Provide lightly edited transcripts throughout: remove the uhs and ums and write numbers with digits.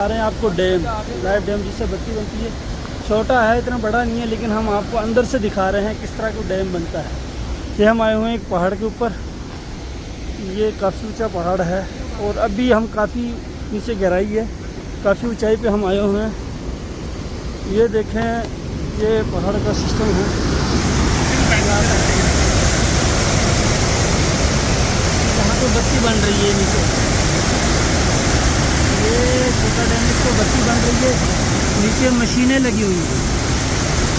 आ रहे हैं आपको डैम, लाइव डैम जिससे बत्ती बनती है। छोटा है, इतना बड़ा नहीं है, लेकिन हम आपको अंदर से दिखा रहे हैं किस तरह का डैम बनता है। ये हम आए हुए हैं एक पहाड़ के ऊपर। ये काफ़ी ऊंचा पहाड़ है और अभी हम काफ़ी नीचे गहराई है, काफ़ी ऊंचाई पे हम आए हुए हैं। ये देखें, ये पहाड़ का सिस्टम है। यहाँ पे बत्ती बन रही है नीचे। ये छोटा डैम, इसको बत्ती बन रही है। नीचे मशीनें लगी हुई हैं,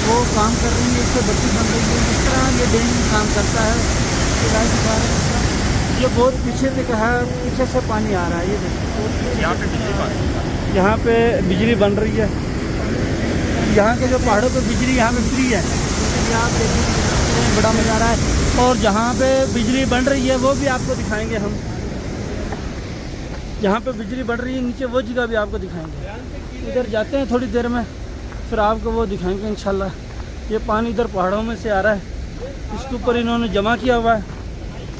वो काम कर रही है, इससे बत्ती बन रही है। इस तरह ये डैम काम करता है। ये बहुत पीछे से कहा, पीछे से पानी आ रहा है। ये देखिए, यहाँ पे बिजली बन रही है। यहाँ के जो पहाड़ों पे बिजली यहाँ पे फ्री है। आप देखिए, बड़ा मज़ा आ रहा है। और जहाँ पे बिजली बन रही है वो भी आपको दिखाएंगे हम। जहाँ पे बिजली बढ़ रही है नीचे, वो जगह भी आपको दिखाएंगे। इधर जाते हैं थोड़ी देर में, फिर आपको वो दिखाएंगे इंशाल्लाह। ये पानी इधर पहाड़ों में से आ रहा है, इसके ऊपर इन्होंने जमा किया हुआ है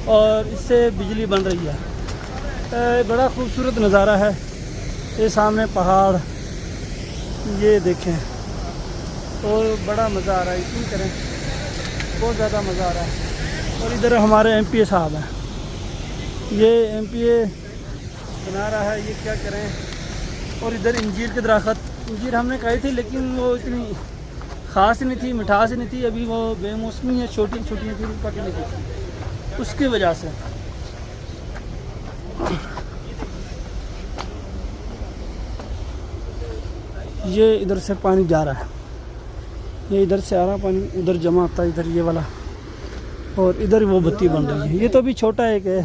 और इससे बिजली बन रही है। बड़ा खूबसूरत नज़ारा है। ये सामने पहाड़, ये देखें, और बड़ा मज़ा आ रहा है। यकीन करें, बहुत ज़्यादा मज़ा आ रहा है। और इधर हमारे एमपीए साहब हैं। ये एमपीए बना रहा है, ये क्या करें। और इधर इंजीर के दरख्त, इंजीर हमने खाई थी, लेकिन वो इतनी ख़ास नहीं थी, मिठास नहीं थी। अभी वो बेमौसमी है, छोटी छोटी थी, पक नहीं थी, उसकी वजह से। ये इधर से पानी जा रहा है, ये इधर से आ रहा पानी, उधर जमा होता है, इधर ये वाला। और इधर वो बत्ती बन रही है। ये तो अभी छोटा एक है,